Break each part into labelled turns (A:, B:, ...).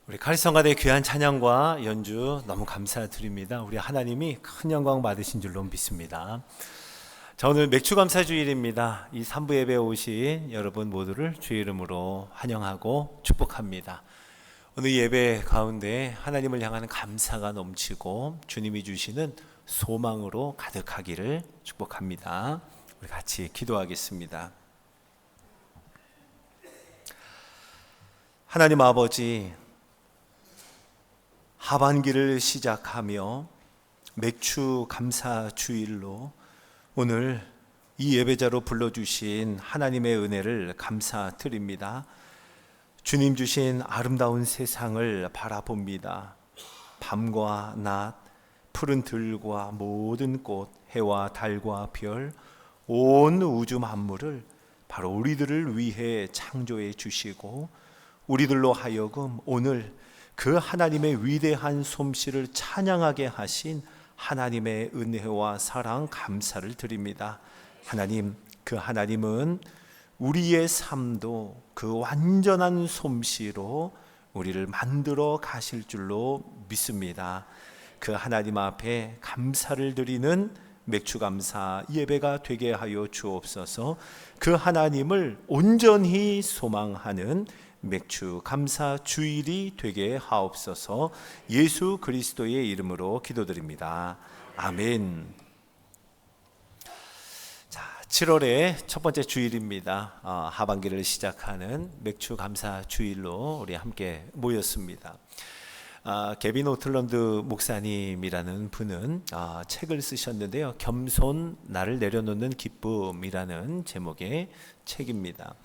A: 우리 카리스마가의 귀한 찬양과 연주 너무 감사드립니다. 우리 하나님이 큰 영광 받으신 줄로 믿습니다. 자, 오늘 맥주감사주일입니다. 이 3부 예배에 오신 여러분 모두를 주의 이름으로 환영하고 축복합니다. 오늘 예배 가운데 하나님을 향하는 감사가 넘치고 주님이 주시는 소망으로 가득하기를 축복합니다. 우리 같이 기도하겠습니다. 하나님 아버지, 하반기를 시작하며 맥주 감사 주일로 오늘 이 예배자로 불러주신 하나님의 은혜를 감사드립니다. 주님 주신 아름다운 세상을 바라봅니다. 밤과 낮, 푸른 들과 모든 꽃, 해와 달과 별, 온 우주 만물을 바로 우리들을 위해 창조해 주시고 우리들로 하여금 오늘 그 하나님의 위대한 솜씨를 찬양하게 하신 하나님의 은혜와 사랑 감사를 드립니다. 하나님, 그 하나님은 우리의 삶도 그 완전한 솜씨로 우리를 만들어 가실 줄로 믿습니다. 그 하나님 앞에 감사를 드리는 맥주감사 예배가 되게 하여 주옵소서. 그 하나님을 온전히 소망하는 맥주 감사 주일이 되게 하옵소서. 예수 그리스도의 이름으로 기도드립니다. 아멘. 자, 7월의 첫 번째 주일입니다. 하반기를 시작하는 맥주 감사 주일로 우리 함께 모였습니다. 개빈 오틀런드 목사님이라는 분은 책을 쓰셨는데요. 겸손 나를 내려놓는 기쁨이라는 제목의 책입니다.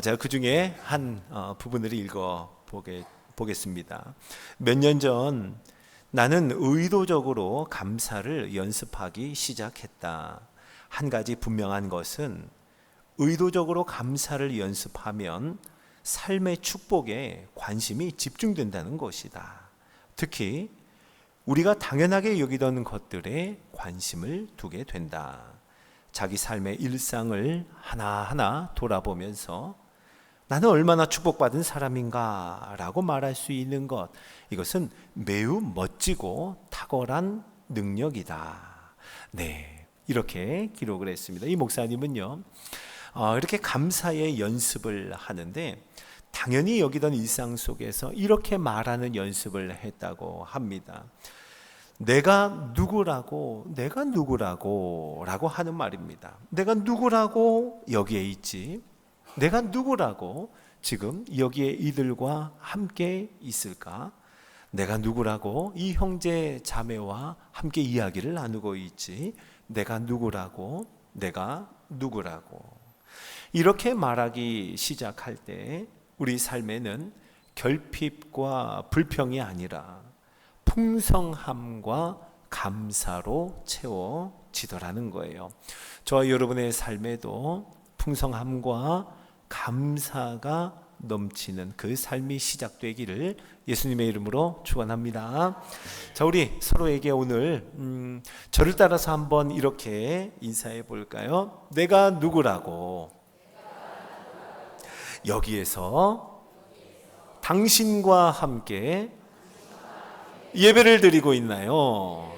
A: 제가 그 중에 한 부분을 보겠습니다. 몇 년 전 나는 의도적으로 감사를 연습하기 시작했다. 한 가지 분명한 것은 의도적으로 감사를 연습하면 삶의 축복에 관심이 집중된다는 것이다. 특히 우리가 당연하게 여기던 것들에 관심을 두게 된다. 자기 삶의 일상을 하나하나 돌아보면서 나는 얼마나 축복받은 사람인가 라고 말할 수 있는 것, 이것은 매우 멋지고 탁월한 능력이다. 네, 이렇게 기록을 했습니다. 이 목사님은요, 이렇게 감사의 연습을 하는데 당연히 여기던 일상 속에서 이렇게 말하는 연습을 했다고 합니다. 내가 누구라고 라고 하는 말입니다. 내가 누구라고 여기에 있지? 내가 누구라고 지금 여기에 이들과 함께 있을까? 내가 누구라고 이 형제 자매와 함께 이야기를 나누고 있지? 내가 누구라고 이렇게 말하기 시작할 때 우리 삶에는 결핍과 불평이 아니라 풍성함과 감사로 채워지더라는 거예요. 저와 여러분의 삶에도 풍성함과 감사가 넘치는 그 삶이 시작되기를 예수님의 이름으로 축원합니다. 자, 우리 서로에게 오늘 저를 따라서 한번 이렇게 인사해 볼까요? 내가 누구라고 여기에서 당신과 함께 예배를 드리고 있나요?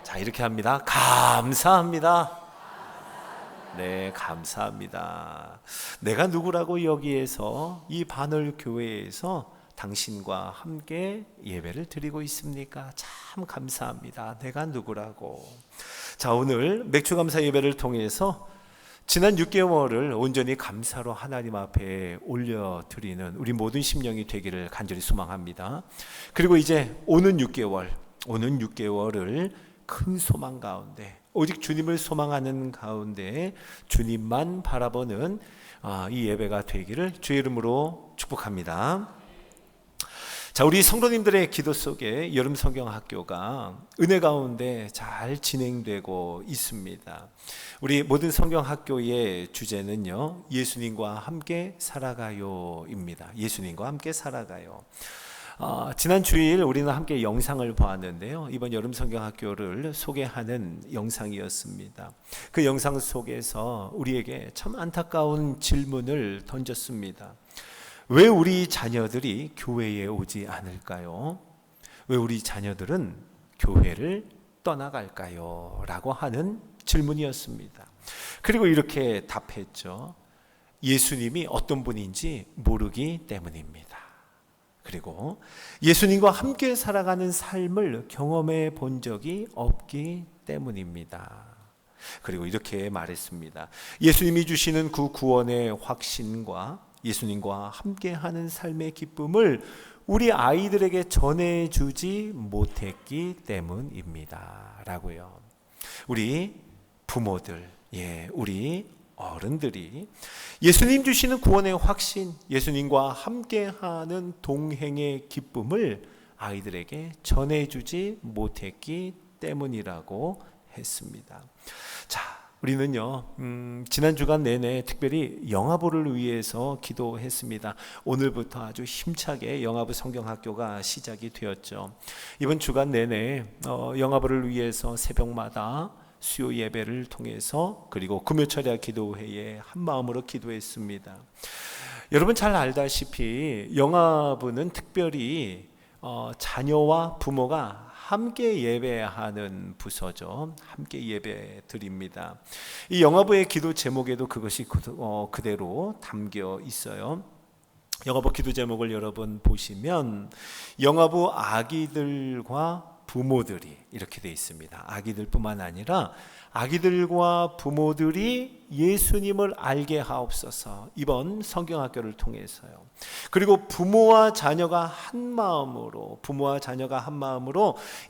A: 자, 이렇게 합니다. 감사합니다. 네, 감사합니다. 내가 누구라고 여기에서 이 바늘 교회에서 당신과 함께 예배를 드리고 있습니까? 참 감사합니다. 내가 누구라고. 자, 오늘 맥주감사 예배를 통해서 지난 6개월을 온전히 감사로 하나님 앞에 올려드리는 우리 모든 심령이 되기를 간절히 소망합니다. 그리고 이제 오는 6개월을 큰 소망 가운데, 오직 주님을 소망하는 가운데 주님만 바라보는 이 예배가 되기를 주의 이름으로 축복합니다. 자, 우리 성도님들의 기도 속에 여름 성경학교가 은혜 가운데 잘 진행되고 있습니다. 우리 모든 성경학교의 주제는요, 예수님과 함께 살아가요입니다. 예수님과 함께 살아가요. 지난 주일 우리는 함께 영상을 보았는데요, 이번 여름 성경학교를 소개하는 영상이었습니다. 그 영상 속에서 우리에게 참 안타까운 질문을 던졌습니다. 왜 우리 자녀들이 교회에 오지 않을까요? 왜 우리 자녀들은 교회를 떠나갈까요? 라고 하는 질문이었습니다. 그리고 이렇게 답했죠. 예수님이 어떤 분인지 모르기 때문입니다. 그리고 예수님과 함께 살아가는 삶을 경험해 본 적이 없기 때문입니다. 그리고 이렇게 말했습니다. 예수님이 주시는 그 구원의 확신과 예수님과 함께하는 삶의 기쁨을 우리 아이들에게 전해주지 못했기 때문입니다. 라고요. 우리 부모들, 우리 어른들이 예수님 주시는 구원의 확신, 예수님과 함께하는 동행의 기쁨을 아이들에게 전해주지 못했기 때문이라고 했습니다. 자, 우리는요, 지난 주간 내내 특별히 영아부를 위해서 기도했습니다. 오늘부터 아주 힘차게 영아부 성경학교가 시작이 되었죠. 이번 주간 내내 영아부를 위해서 새벽마다 수요 예배를 통해서 그리고 금요철야 기도회에 한 마음으로 기도했습니다. 여러분 잘 알다시피 영아부는 특별히 자녀와 부모가 함께 예배하는 부서죠. 함께 예배 드립니다. 이 영아부의 기도 제목에도 그것이 그대로 담겨 있어요. 영아부 기도 제목을 여러분 보시면 영아부 아기들과 부모들이 이렇게 되어 있습니다. 아기들뿐만 아니라 아기들과 부모들이 예수님을 알게 하옵소서. 이번 성경학교를 통해서요. 그리고 부모와 자녀가 한 마음으로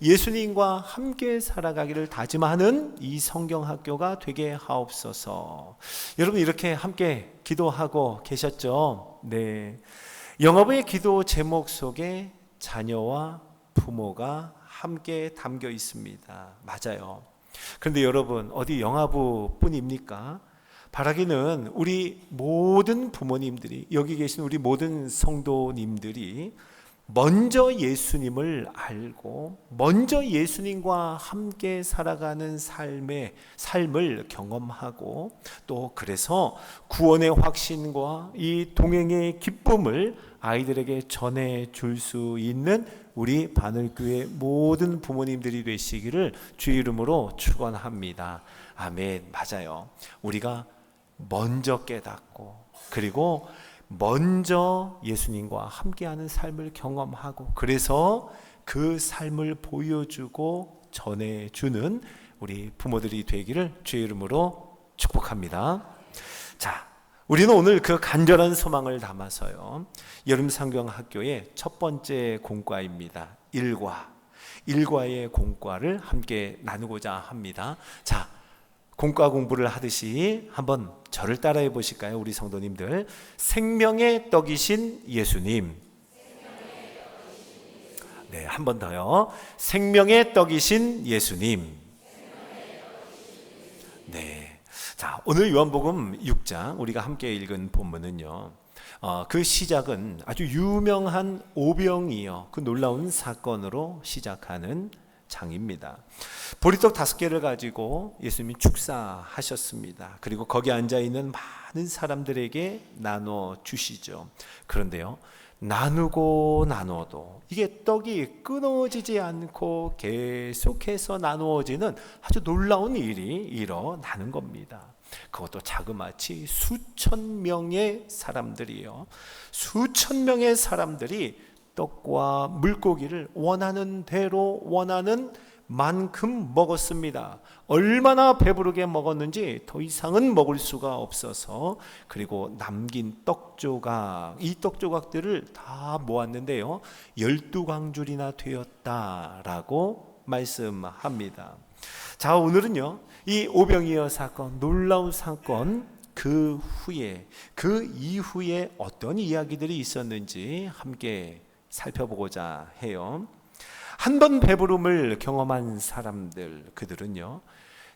A: 예수님과 함께 살아가기를 다짐하는 이 성경학교가 되게 하옵소서. 여러분 이렇게 함께 기도하고 계셨죠? 네. 영아부의 기도 제목 속에 자녀와 부모가 함께 담겨 있습니다. 맞아요. 그런데 여러분 어디 영아부뿐입니까? 바라기는 우리 모든 부모님들이, 여기 계신 우리 모든 성도님들이 먼저 예수님을 알고 먼저 예수님과 함께 살아가는 삶을 경험하고 또 그래서 구원의 확신과 이 동행의 기쁨을 아이들에게 전해줄 수 있는 우리 바늘교회 모든 부모님들이 되시기를 주의 이름으로 축원합니다. 아멘. 맞아요. 우리가 먼저 깨닫고 그리고 먼저 예수님과 함께하는 삶을 경험하고 그래서 그 삶을 보여주고 전해주는 우리 부모들이 되기를 주의 이름으로 축복합니다. 자, 우리는 오늘 그 간절한 소망을 담아서요, 여름 성경학교의 첫 번째 공과입니다. 일과의 공과를 함께 나누고자 합니다. 자, 공과 공부를 하듯이 한번 저를 따라해 보실까요? 우리 성도님들. 생명의 떡이신 예수님. 네, 한 번 더요. 생명의 떡이신 예수님. 네. 자, 오늘 요한복음 6장 우리가 함께 읽은 본문은요, 그 시작은 아주 유명한 오병이어 그 놀라운 사건으로 시작하는 장입니다. 보리떡 5개를 가지고 예수님이 축사하셨습니다. 그리고 거기 앉아있는 많은 사람들에게 나눠 주시죠. 그런데요, 나누고 나눠도 이게 떡이 끊어지지 않고 계속해서 나누어지는 아주 놀라운 일이 일어나는 겁니다. 그것도 자그마치 수천 명의 사람들이요, 수천 명의 사람들이 떡과 물고기를 원하는 대로 원하는 만큼 먹었습니다. 얼마나 배부르게 먹었는지 더 이상은 먹을 수가 없어서 그리고 남긴 떡조각, 이 떡조각들을 다 모았는데요, 12광줄이나 되었다라고 말씀합니다. 자, 오늘은요, 이 오병이어 사건, 놀라운 사건, 그 이후에 어떤 이야기들이 있었는지 함께 살펴보고자 해요. 한 번 배부름을 경험한 사람들, 그들은요,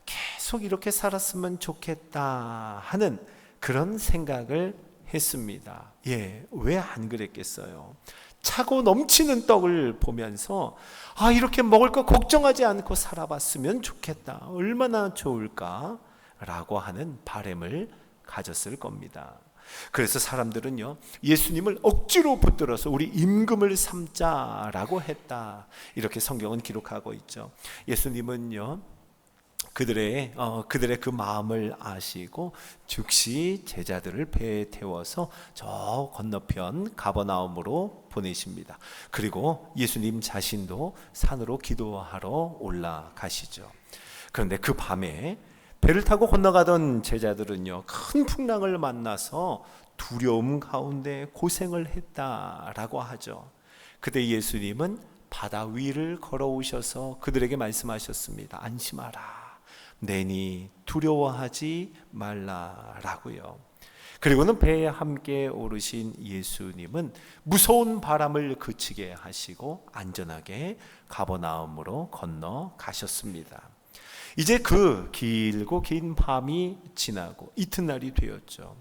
A: 계속 이렇게 살았으면 좋겠다 하는 그런 생각을 했습니다. 왜 안 그랬겠어요? 차고 넘치는 떡을 보면서 이렇게 먹을 거 걱정하지 않고 살아봤으면 좋겠다, 얼마나 좋을까 라고 하는 바람을 가졌을 겁니다. 그래서 사람들은요, 예수님을 억지로 붙들어서 우리 임금을 삼자라고 했다, 이렇게 성경은 기록하고 있죠. 예수님은요, 그들의 그 마음을 아시고 즉시 제자들을 배에 태워서 저 건너편 가버나움으로 보내십니다. 그리고 예수님 자신도 산으로 기도하러 올라가시죠. 그런데 그 밤에 배를 타고 건너가던 제자들은요, 큰 풍랑을 만나서 두려움 가운데 고생을 했다라고 하죠. 그때 예수님은 바다 위를 걸어오셔서 그들에게 말씀하셨습니다. 안심하라, 내니 두려워하지 말라라고요. 그리고는 배에 함께 오르신 예수님은 무서운 바람을 그치게 하시고 안전하게 가버나움으로 건너가셨습니다. 이제 그 길고 긴 밤이 지나고 이튿날이 되었죠.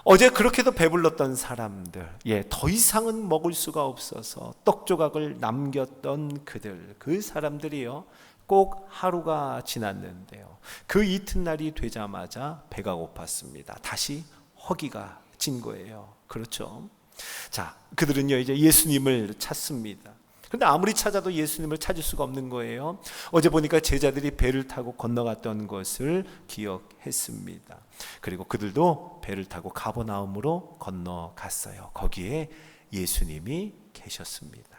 A: 어제 그렇게도 배불렀던 사람들, 더 이상은 먹을 수가 없어서 떡 조각을 남겼던 그 사람들이요, 꼭 하루가 지났는데요, 그 이튿날이 되자마자 배가 고팠습니다. 다시 허기가 진 거예요. 그렇죠? 자, 그들은요, 이제 예수님을 찾습니다. 근데 아무리 찾아도 예수님을 찾을 수가 없는 거예요. 어제 보니까 제자들이 배를 타고 건너갔던 것을 기억했습니다. 그리고 그들도 배를 타고 가버나움으로 건너갔어요. 거기에 예수님이 계셨습니다.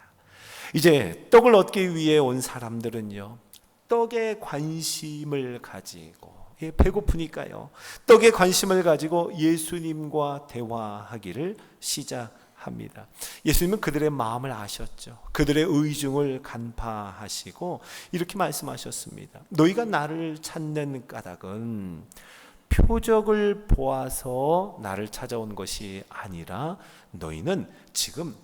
A: 이제 떡을 얻기 위해 온 사람들은요, 떡에 관심을 가지고, 배고프니까요, 떡에 관심을 가지고 예수님과 대화하기를 시작합니다. 예수님은 그들의 마음을 아셨죠. 그들의 의중을 간파하시고 이렇게 말씀하셨습니다. 너희가 나를 찾는 까닭은 표적을 보아서 나를 찾아온 것이 아니라 너희는 지금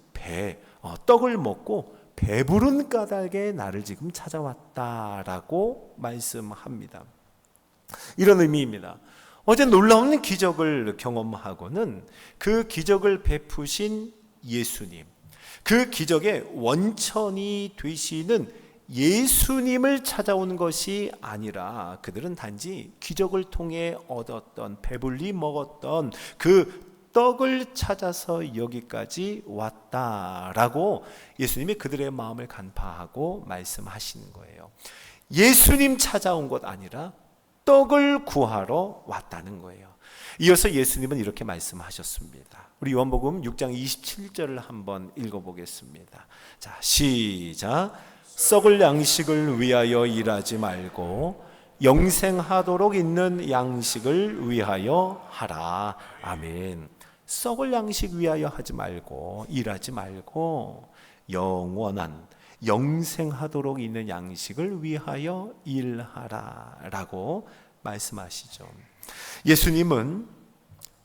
A: 떡을 먹고 배부른 까닭에 나를 지금 찾아왔다라고 말씀합니다. 이런 의미입니다. 어제 놀라운 기적을 경험하고는 그 기적을 베푸신 예수님, 그 기적의 원천이 되시는 예수님을 찾아온 것이 아니라 그들은 단지 기적을 통해 얻었던, 배불리 먹었던 그 떡을 찾아서 여기까지 왔다라고 예수님이 그들의 마음을 간파하고 말씀하시는 거예요. 예수님 찾아온 것 아니라 떡을 구하러 왔다는 거예요. 이어서 예수님은 이렇게 말씀하셨습니다. 우리 요한복음 6장 27절을 한번 읽어보겠습니다. 자, 시작. 썩을 양식을 위하여 일하지 말고 영생하도록 있는 양식을 위하여 하라. 아멘. 썩을 양식 위하여 하지 말고, 일하지 말고 영원한 영생하도록 있는 양식을 위하여 일하라 라고 말씀하시죠. 예수님은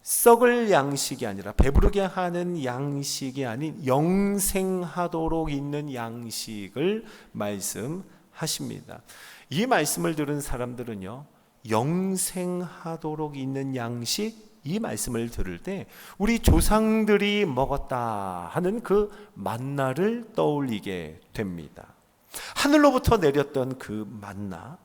A: 썩을 양식이 아니라, 배부르게 하는 양식이 아닌 영생하도록 있는 양식을 말씀하십니다. 이 말씀을 들은 사람들은요, 영생하도록 있는 양식, 이 말씀을 들을 때 우리 조상들이 먹었다 하는 그 만나를 떠올리게 됩니다. 하늘로부터 내렸던 그 만나,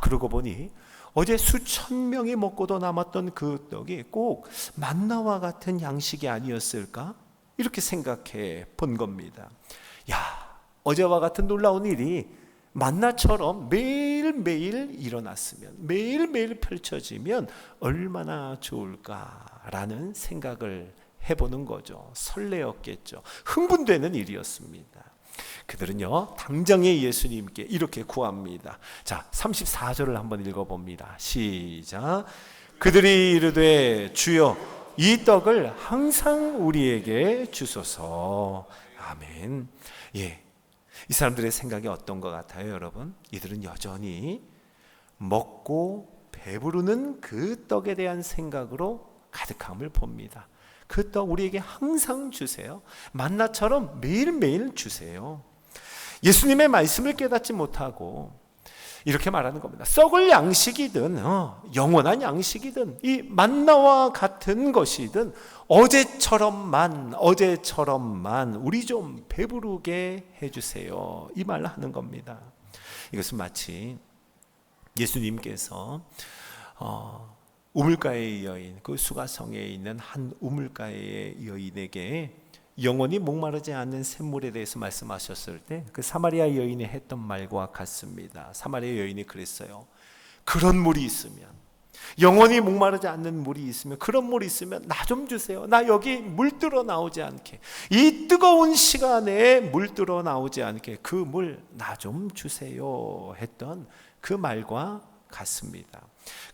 A: 그러고 보니 어제 수천 명이 먹고도 남았던 그 떡이 꼭 만나와 같은 양식이 아니었을까? 이렇게 생각해 본 겁니다. 어제와 같은 놀라운 일이 만나처럼 매일매일 일어났으면, 매일매일 펼쳐지면 얼마나 좋을까라는 생각을 해보는 거죠. 설레었겠죠. 흥분되는 일이었습니다. 그들은요, 당장의 예수님께 이렇게 구합니다. 자, 34절을 한번 읽어봅니다. 시작. 그들이 이르되 주여 이 떡을 항상 우리에게 주소서. 아멘. 이 사람들의 생각이 어떤 것 같아요, 여러분? 이들은 여전히 먹고 배부르는 그 떡에 대한 생각으로 가득함을 봅니다. 그 떡 우리에게 항상 주세요. 만나처럼 매일매일 주세요. 예수님의 말씀을 깨닫지 못하고 이렇게 말하는 겁니다. 썩을 양식이든 영원한 양식이든 이 만나와 같은 것이든 어제처럼만 우리 좀 배부르게 해주세요, 이 말을 하는 겁니다. 이것은 마치 예수님께서 우물가의 여인, 그 수가성에 있는 한 우물가의 여인에게 영원히 목마르지 않는 샘물에 대해서 말씀하셨을 때 그 사마리아 여인이 했던 말과 같습니다. 사마리아 여인이 그랬어요. 그런 물이 있으면, 영원히 목마르지 않는 물이 있으면, 그런 물이 있으면 나 좀 주세요. 나 여기 물 들어 나오지 않게, 이 뜨거운 시간에 물 들어 나오지 않게 그 물 나 좀 주세요 했던 그 말과 같습니다.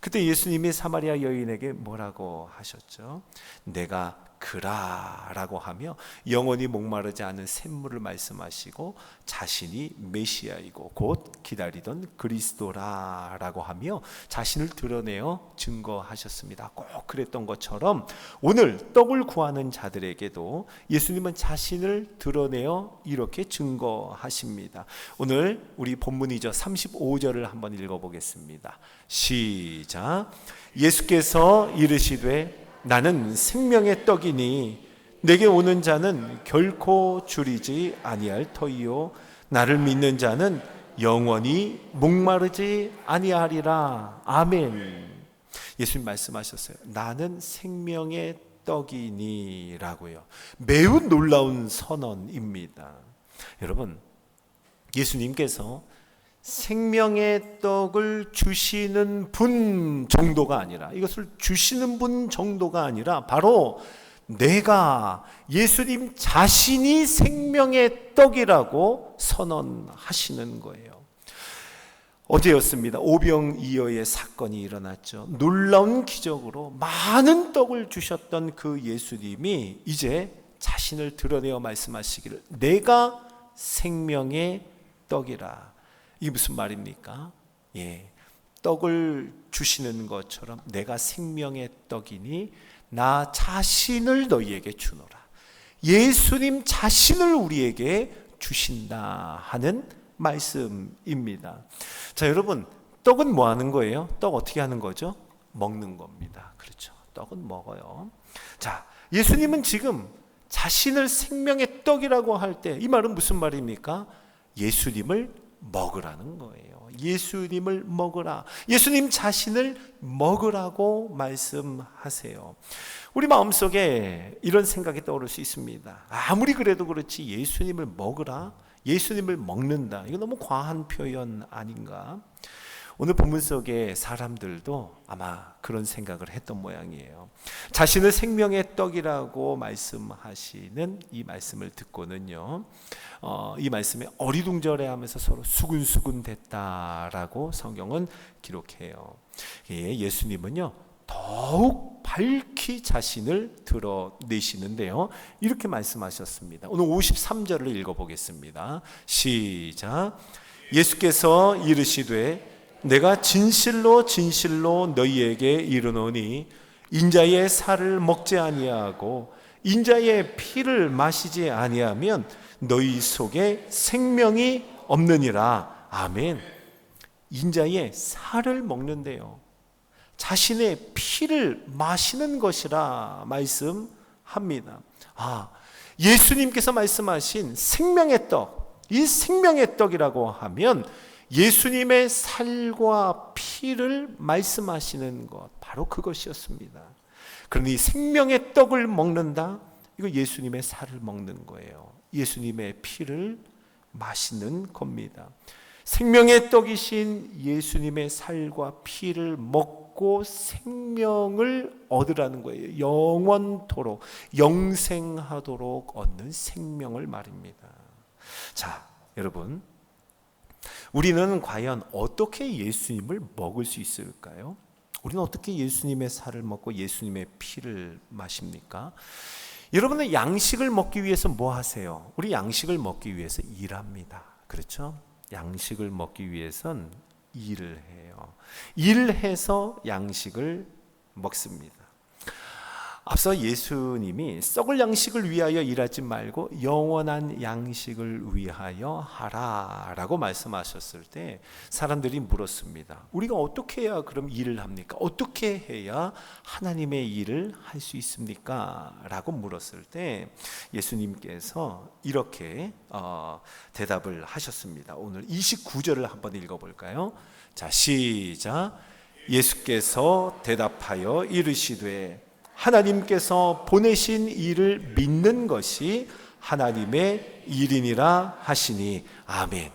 A: 그때 예수님이 사마리아 여인에게 뭐라고 하셨죠? 내가 그라라고 하며 영원히 목마르지 않은 샘물을 말씀하시고 자신이 메시아이고 곧 기다리던 그리스도라라고 하며 자신을 드러내어 증거하셨습니다. 꼭 그랬던 것처럼 오늘 떡을 구하는 자들에게도 예수님은 자신을 드러내어 이렇게 증거하십니다. 오늘 우리 본문이죠. 35절을 한번 읽어보겠습니다. 시작. 예수께서 이르시되 나는 생명의 떡이니 내게 오는 자는 결코 줄이지 아니할 터이요 나를 믿는 자는 영원히 목마르지 아니하리라. 아멘. 예수님 말씀하셨어요. 나는 생명의 떡이니 라고요. 매우 놀라운 선언입니다. 여러분, 예수님께서 생명의 떡을 주시는 분 정도가 아니라, 이것을 주시는 분 정도가 아니라 바로 내가, 예수님 자신이 생명의 떡이라고 선언하시는 거예요. 어제였습니다. 오병이어의 사건이 일어났죠. 놀라운 기적으로 많은 떡을 주셨던 그 예수님이 이제 자신을 드러내어 말씀하시기를 내가 생명의 떡이라. 이게 무슨 말입니까? 떡을 주시는 것처럼 내가 생명의 떡이니 나 자신을 너희에게 주노라. 예수님 자신을 우리에게 주신다 하는 말씀입니다. 자, 여러분, 떡은 뭐 하는 거예요? 떡 어떻게 하는 거죠? 먹는 겁니다. 그렇죠. 떡은 먹어요. 자, 예수님은 지금 자신을 생명의 떡이라고 할 때 이 말은 무슨 말입니까? 예수님을 먹으라는 거예요. 예수님을 먹으라. 예수님 자신을 먹으라고 말씀하세요. 우리 마음속에 이런 생각이 떠오를 수 있습니다. 아무리 그래도 그렇지 예수님을 먹으라, 예수님을 먹는다, 이거 너무 과한 표현 아닌가? 오늘 본문 속에 사람들도 아마 그런 생각을 했던 모양이에요. 자신을 생명의 떡이라고 말씀하시는 이 말씀을 듣고는요, 이 말씀에 어리둥절해하면서 서로 수군수군 됐다라고 성경은 기록해요. 예수님은요 더욱 밝히 자신을 드러내시는데요, 이렇게 말씀하셨습니다. 오늘 53절을 읽어보겠습니다. 시작. 예수께서 이르시되 내가 진실로 진실로 너희에게 이르노니 인자의 살을 먹지 아니하고 인자의 피를 마시지 아니하면 너희 속에 생명이 없느니라. 아멘. 인자의 살을 먹는데요, 자신의 피를 마시는 것이라 말씀합니다. 예수님께서 말씀하신 생명의 떡, 이 생명의 떡이라고 하면 예수님의 살과 피를 말씀하시는 것, 바로 그것이었습니다. 그러니 생명의 떡을 먹는다, 이거 예수님의 살을 먹는 거예요. 예수님의 피를 마시는 겁니다. 생명의 떡이신 예수님의 살과 피를 먹고 생명을 얻으라는 거예요. 영원토록, 영생하도록 얻는 생명을 말입니다. 자, 여러분, 우리는 과연 어떻게 예수님을 먹을 수 있을까요? 우리는 어떻게 예수님의 살을 먹고 예수님의 피를 마십니까? 여러분은 양식을 먹기 위해서 뭐 하세요? 우리 양식을 먹기 위해서 일합니다. 그렇죠? 양식을 먹기 위해선 일을 해요. 일해서 양식을 먹습니다. 앞서 예수님이 썩을 양식을 위하여 일하지 말고 영원한 양식을 위하여 하라 라고 말씀하셨을 때 사람들이 물었습니다. 우리가 어떻게 해야 그럼 일을 합니까? 어떻게 해야 하나님의 일을 할 수 있습니까? 라고 물었을 때 예수님께서 이렇게 대답을 하셨습니다. 오늘 29절을 한번 읽어볼까요? 자, 시작. 예수께서 대답하여 이르시되 하나님께서 보내신 이를 믿는 것이 하나님의 일이니라 하시니 아멘.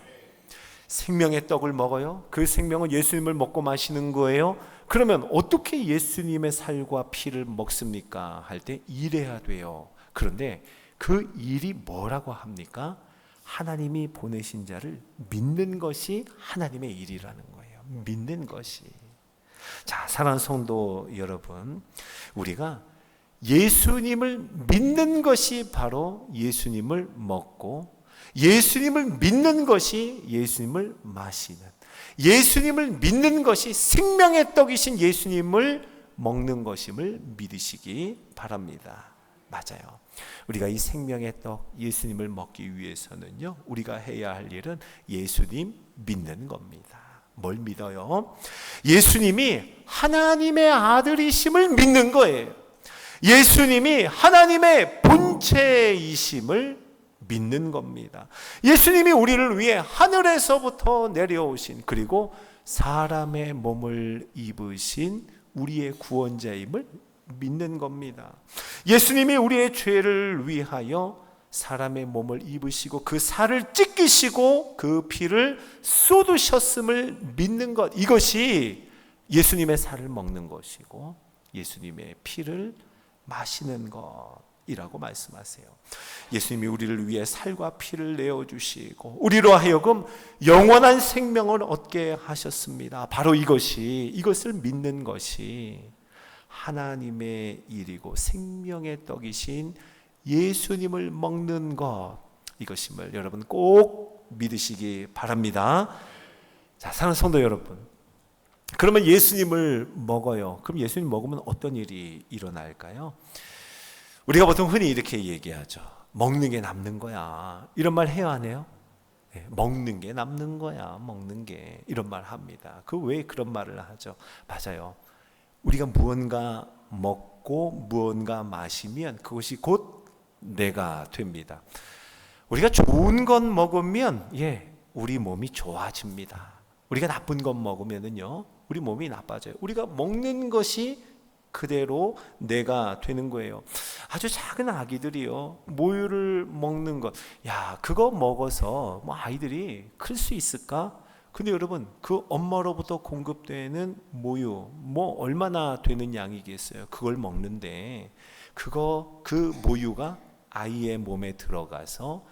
A: 생명의 떡을 먹어요. 그 생명은 예수님을 먹고 마시는 거예요. 그러면 어떻게 예수님의 살과 피를 먹습니까? 할 때 일해야 돼요. 그런데 그 일이 뭐라고 합니까? 하나님이 보내신 자를 믿는 것이 하나님의 일이라는 거예요. 믿는 것이. 자, 사랑하는 성도 여러분, 우리가 예수님을 믿는 것이 바로 예수님을 먹고, 예수님을 믿는 것이 예수님을 마시는, 예수님을 믿는 것이 생명의 떡이신 예수님을 먹는 것임을 믿으시기 바랍니다. 맞아요. 우리가 이 생명의 떡 예수님을 먹기 위해서는요, 우리가 해야 할 일은 예수님 믿는 겁니다. 뭘 믿어요? 예수님이 하나님의 아들이심을 믿는 거예요. 예수님이 하나님의 본체이심을 믿는 겁니다. 예수님이 우리를 위해 하늘에서부터 내려오신, 그리고 사람의 몸을 입으신 우리의 구원자임을 믿는 겁니다. 예수님이 우리의 죄를 위하여 사람의 몸을 입으시고 그 살을 찢기시고 그 피를 쏟으셨음을 믿는 것, 이것이 예수님의 살을 먹는 것이고 예수님의 피를 마시는 것이라고 말씀하세요. 예수님이 우리를 위해 살과 피를 내어주시고 우리로 하여금 영원한 생명을 얻게 하셨습니다. 바로 이것을 믿는 것이 하나님의 일이고 생명의 떡이신 예수님을 먹는 것, 이것임을 여러분 꼭 믿으시기 바랍니다. 자, 사랑하는 성도 여러분, 그러면 예수님을 먹어요. 그럼 예수님 먹으면 어떤 일이 일어날까요? 우리가 보통 흔히 이렇게 얘기하죠. 먹는 게 남는 거야. 이런 말 해요, 안 해요? 네, 먹는 게 남는 거야. 먹는 게. 이런 말 합니다. 그 왜 그런 말을 하죠? 맞아요. 우리가 무언가 먹고 무언가 마시면 그것이 곧 내가 됩니다. 우리가 좋은 것 먹으면 우리 몸이 좋아집니다. 우리가 나쁜 것 먹으면은요, 우리 몸이 나빠져요. 우리가 먹는 것이 그대로 내가 되는 거예요. 아주 작은 아기들이요, 모유를 먹는 것, 그거 먹어서 아이들이 클 수 있을까? 근데 여러분, 그 엄마로부터 공급되는 모유, 얼마나 되는 양이겠어요? 그걸 먹는데 그 모유가 아이의 몸에 들어가서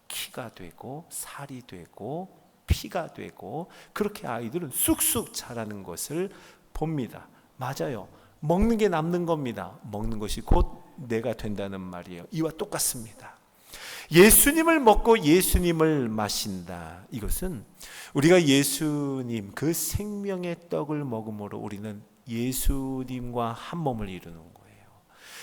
A: 키가 되고 살이 되고 피가 되고 그렇게 아이들은 쑥쑥 자라는 것을 봅니다. 맞아요. 먹는 게 남는 겁니다. 먹는 것이 곧 내가 된다는 말이에요. 이와 똑같습니다. 예수님을 먹고 예수님을 마신다. 이것은 우리가 예수님 그 생명의 떡을 먹음으로 우리는 예수님과 한 몸을 이루는 거예요.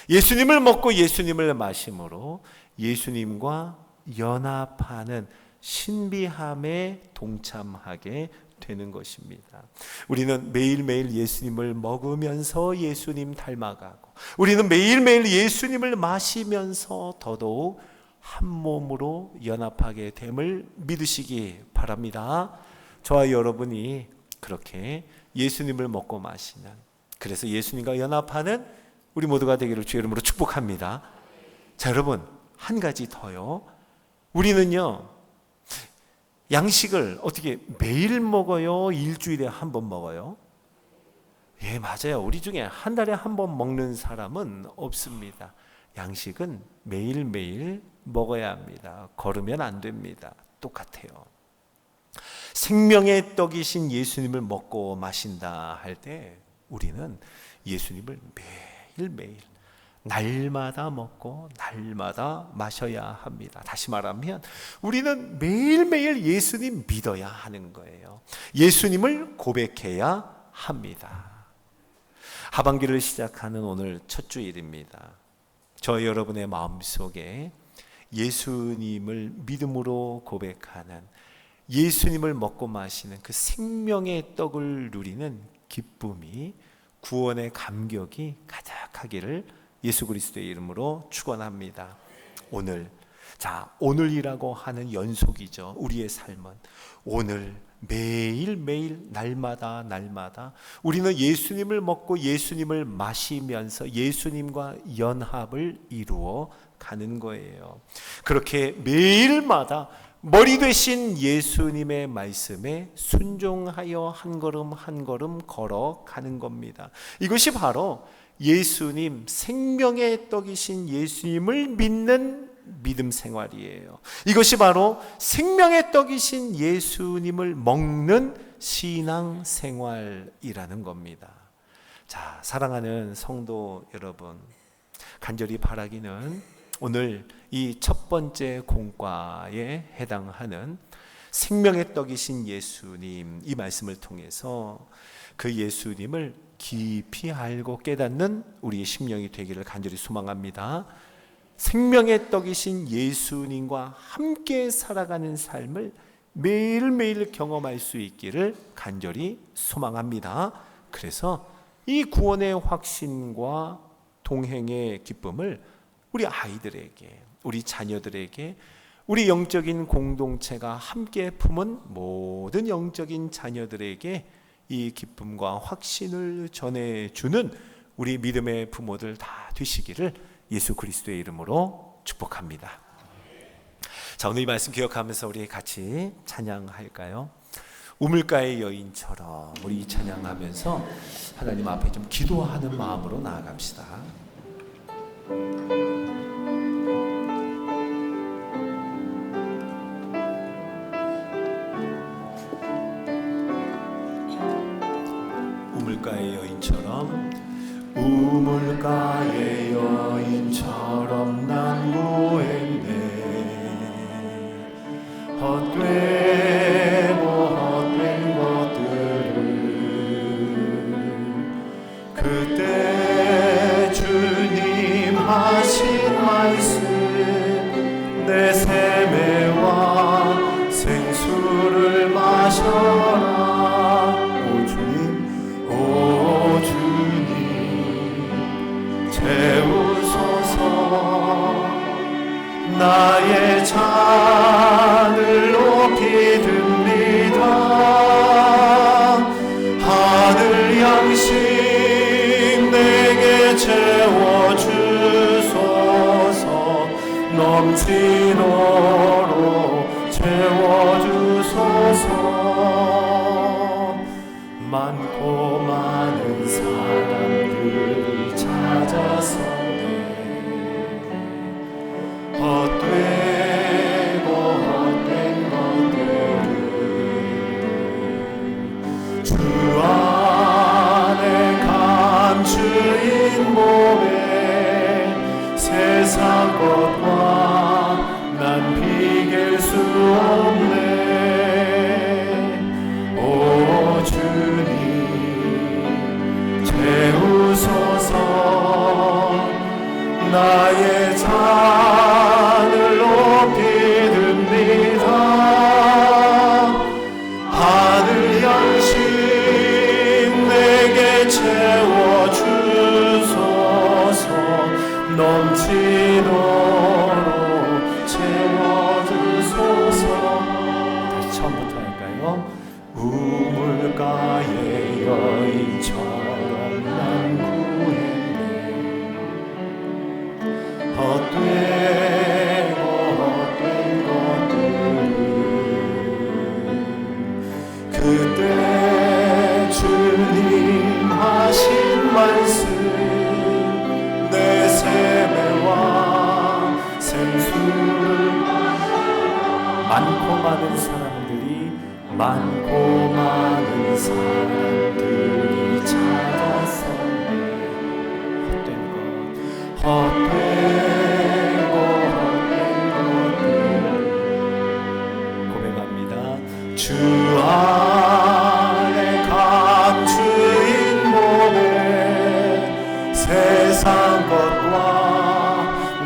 A: 예수님을 먹고 예수님을 마심으로 예수님과 연합하는 신비함에 동참하게 되는 것입니다. 우리는 매일매일 예수님을 먹으면서 예수님 닮아가고, 우리는 매일매일 예수님을 마시면서 더더욱 한 몸으로 연합하게 됨을 믿으시기 바랍니다. 저와 여러분이 그렇게 예수님을 먹고 마시는, 그래서 예수님과 연합하는 우리 모두가 되기를 주의 이름으로 축복합니다. 자, 여러분, 한 가지 더요. 우리는요, 양식을 어떻게 매일 먹어요? 일주일에 한 번 먹어요? 맞아요. 우리 중에 한 달에 한 번 먹는 사람은 없습니다. 양식은 매일매일 먹어야 합니다. 걸으면 안 됩니다. 똑같아요. 생명의 떡이신 예수님을 먹고 마신다 할 때 우리는 예수님을 매일매일 날마다 먹고 날마다 마셔야 합니다. 다시 말하면 우리는 매일매일 예수님 믿어야 하는 거예요. 예수님을 고백해야 합니다. 하반기를 시작하는 오늘 첫 주일입니다. 저 여러분의 마음속에 예수님을 믿음으로 고백하는, 예수님을 먹고 마시는 그 생명의 떡을 누리는 기쁨이, 구원의 감격이 가득하기를 예수 그리스도의 이름으로 축원합니다. 오늘이라고 하는 연속이죠. 우리의 삶은 오늘 매일매일 날마다 우리는 예수님을 먹고 예수님을 마시면서 예수님과 연합을 이루어 가는 거예요. 그렇게 매일마다 머리 되신 예수님의 말씀에 순종하여 한 걸음 한 걸음 걸어가는 겁니다. 이것이 바로 예수님, 생명의 떡이신 예수님을 믿는 믿음 생활이에요. 이것이 바로 생명의 떡이신 예수님을 먹는 신앙 생활이라는 겁니다. 자, 사랑하는 성도 여러분, 간절히 바라기는 오늘 이 첫 번째 공과에 해당하는 생명의 떡이신 예수님, 이 말씀을 통해서 그 예수님을 깊이 알고 깨닫는 우리의 심령이 되기를 간절히 소망합니다. 생명의 떡이신 예수님과 함께 살아가는 삶을 매일매일 경험할 수 있기를 간절히 소망합니다. 그래서 이 구원의 확신과 동행의 기쁨을 우리 아이들에게, 우리 자녀들에게, 우리 영적인 공동체가 함께 품은 모든 영적인 자녀들에게 이 기쁨과 확신을 전해주는 우리 믿음의 부모들 다 되시기를 예수 그리스도의 이름으로 축복합니다. 자, 오늘 이 말씀 기억하면서 우리 같이 찬양할까요? 우물가의 여인처럼 우리 찬양하면서 하나님 앞에 좀 기도하는 마음으로 나아갑시다. 우물가의 여인처럼 우물가의 여인처럼 난 구했네. 헛되고 헛된 것들을 그때 주님 하신 말씀 내 세매와 생수를 마셔라. 오 주님, 오 주님 채우소서. 나의 잔을 높이 듭니다. 하늘 양식 내게 채워주소서. 넘치도록 채워주소서. 많고 많은 사람들이 찾아서 헛되고 헛된 것들을 주 안에 감추인 몸에 세상 것과 난 비길 수 없네. 오 주님 채우소서. 나의 잔을 높이 듭니다. 하늘 양식 내게 채워주소서. 넘치도록 채워주소서. 다시 처음부터 할까요? 우물가의 여인처럼 난 헛되고 헛된 것들을 그때 주님 하신 말씀 내 세매와 생수를 많고 많은 사람들이 찾아서 헛되고 헛된 것들 고백합니다. 주 안에 감추인 몸에 세상 것과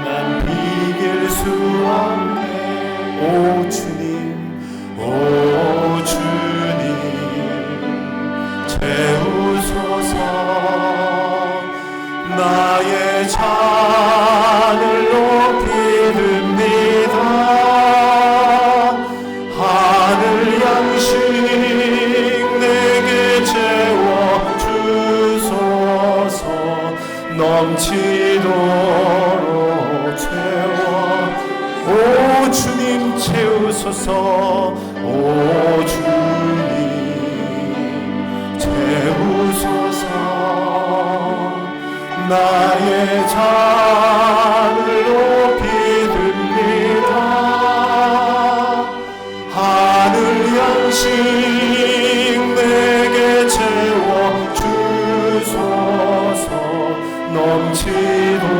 A: 난 비길 수 없네. 오 주님, 오 주님 채우소서. 나의 잔을 높이 듭니다. 하늘 양식 채우소서. 오 주님 채우소서. 나의 잔을 높이 듭니다. 하늘 양식 내게 채워 주소서. 넘치도록.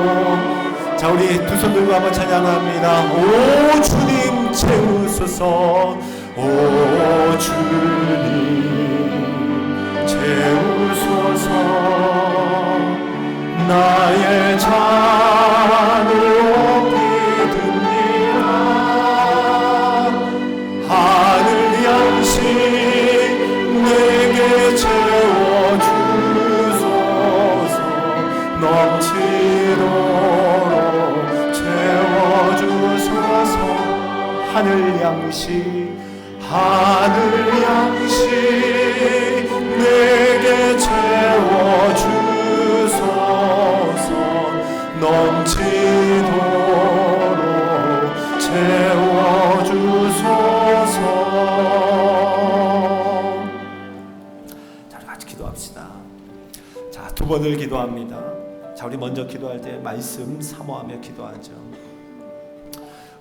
A: 자, 우리 두 손 들고 한번 찬양합니다. 오 주님 채우소서. 오 주님 채우소서. 나의 잔을 높이 듭니다. 하늘 양식 내게 채워주소서. 넘치도록 채워주소서. 하늘 양식 내게 채워주소서. 넘치도록 채워주소서. 자, 우리 같이 기도합시다. 자, 두 번을 기도합니다. 자, 우리 먼저 기도할 때 말씀 사모하며 기도하죠.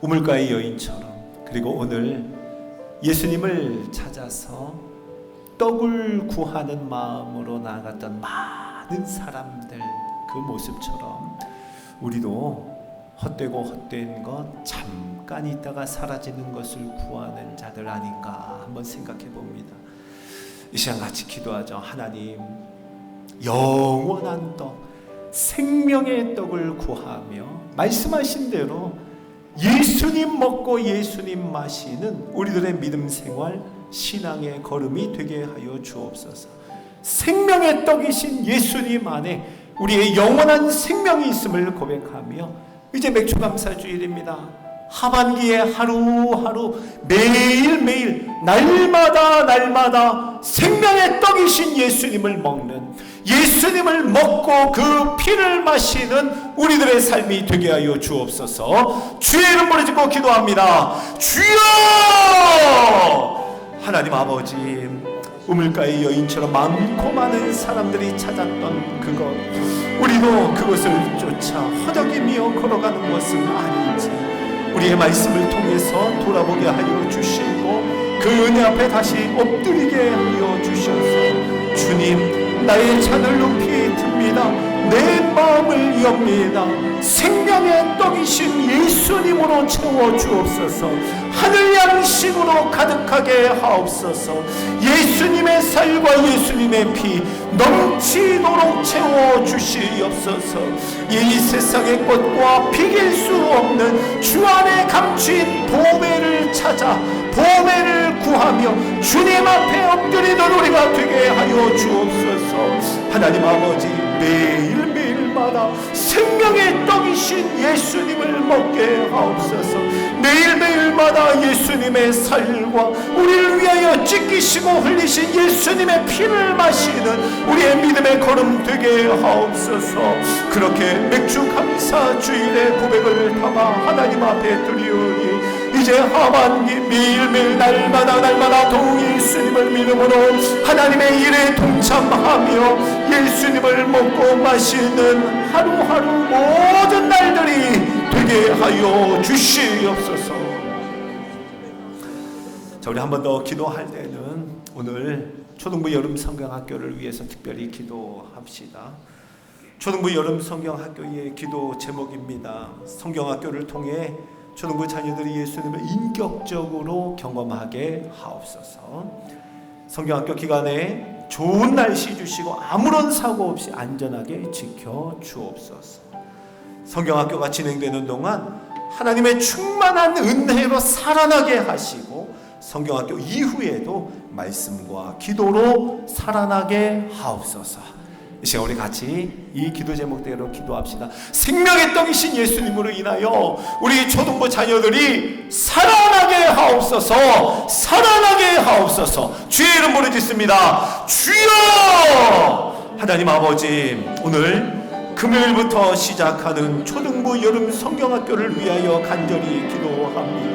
A: 우물가의 여인처럼, 그리고 오늘 예수님을 찾아서 떡을 구하는 마음으로 나아갔던 많은 사람들 그 모습처럼 우리도 헛되고 헛된 것 잠깐 있다가 사라지는 것을 구하는 자들 아닌가 한번 생각해 봅니다. 이 시간 같이 기도하죠. 하나님, 영원한 떡, 생명의 떡을 구하며 말씀하신 대로 예수님 먹고 예수님 마시는 우리들의 믿음 생활, 신앙의 걸음이 되게 하여 주옵소서. 생명의 떡이신 예수님 안에 우리의 영원한 생명이 있음을 고백하며, 이제 맥주감사주일입니다. 하반기에 하루하루 매일매일 날마다 생명의 떡이신 예수님을 먹는, 예수님을 먹고 그 피를 마시는 우리들의 삶이 되게 하여 주옵소서. 주의 이름 부르짖고 기도합니다. 주여! 하나님 아버지, 우물가의 여인처럼 많고 많은 사람들이 찾았던 그것, 우리도 그것을 쫓아 허덕이며 걸어가는 것은 아닌지 우리의 말씀을 통해서 돌아보게 하여 주시고 그 은혜 앞에 다시 엎드리게 하여 주셔서, 주님, 나의 잔을 높이 듭니다. 내 마음을 엽니다. 생명의 떡이신 예수님으로 채워주옵소서. 하늘 양식으로 가득하게 하옵소서. 예수님의 살과 예수님의 피 넘치도록 채워주시옵소서. 이 세상의 것과 비길 수 없는 주 안에 감추인 보배를 찾아 보배를 구하며 주님 앞에 엎드리는 우리가 되게 하여 주옵소서. 하나님 아버지, 매일매일마다 생명의 떡이신 예수님을 먹게 하옵소서. 매일매일마다 예수님의 살과 우리를 위하여 찢기시고 흘리신 예수님의 피를 마시는 우리의 믿음의 걸음 되게 하옵소서. 그렇게 맥주 감사 주일의 고백을 담아 하나님 앞에 드리오니, 이제 하반기 매일매일 날마다 더욱 예수님을 믿음으로 하나님의 일에 동참하며 예수님을 먹고 마시는 하루하루 모든 날들이 되게 하여 주시옵소서. 자, 우리 한 번 더 기도할 때는 오늘 초등부 여름 성경학교를 위해서 특별히 기도합시다. 초등부 여름 성경학교의 기도 제목입니다. 성경학교를 통해 초등부 자녀들이 예수님을 인격적으로 경험하게 하옵소서. 성경학교 기간에 좋은 날씨 주시고 아무런 사고 없이 안전하게 지켜 주옵소서. 성경학교가 진행되는 동안 하나님의 충만한 은혜로 살아나게 하시고, 성경학교 이후에도 말씀과 기도로 살아나게 하옵소서. 이 시간 우리 같이 이 기도 제목대로 기도합시다. 생명의 떡이신 예수님으로 인하여 우리 초등부 자녀들이 살아나게 하옵소서. 살아나게 하옵소서. 주의 이름 부르짖습니다. 주여! 하나님 아버지, 오늘 금요일부터 시작하는 초등부 여름 성경학교를 위하여 간절히 기도합니다.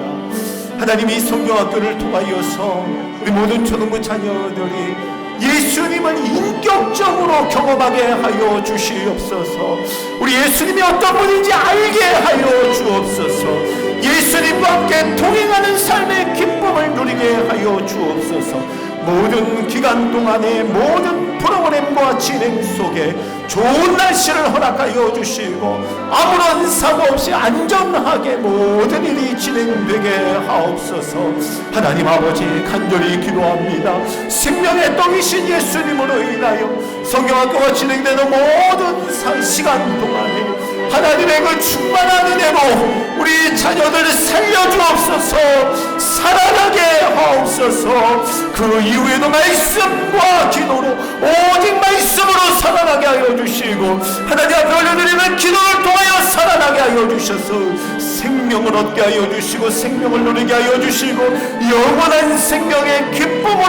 A: 하나님이 성경학교를 통하여서 우리 모든 초등부 자녀들이 예수님을 인격적으로 경험하게 하여 주시옵소서. 우리 예수님이 어떤 분인지 알게 하여 주옵소서. 예수님과 함께 동행하는 삶의 기쁨을 누리게 하여 주옵소서. 모든 기간 동안의 모든 프로그램과 진행 속에 좋은 날씨를 허락하여 주시고 아무런 사고 없이 안전하게 모든 일이 진행되게 하옵소서. 하나님 아버지, 간절히 기도합니다. 생명의 떡이신 예수님으로 인하여 성경학교가 진행되는 모든 시간 동안에 하나님의 그 충만한 은혜로 우리 자녀들을 살려주옵소서. 살아나게 하옵소서. 그 이후에도 말씀과 기도로 오직 말씀으로 살아나게 하여 주시고 하나님 앞에 올려드리는 기도를 통하여 살아나게 하여 주셔서 생명을 얻게 하여 주시고 생명을 누리게 하여 주시고 영원한 생명의 기쁨을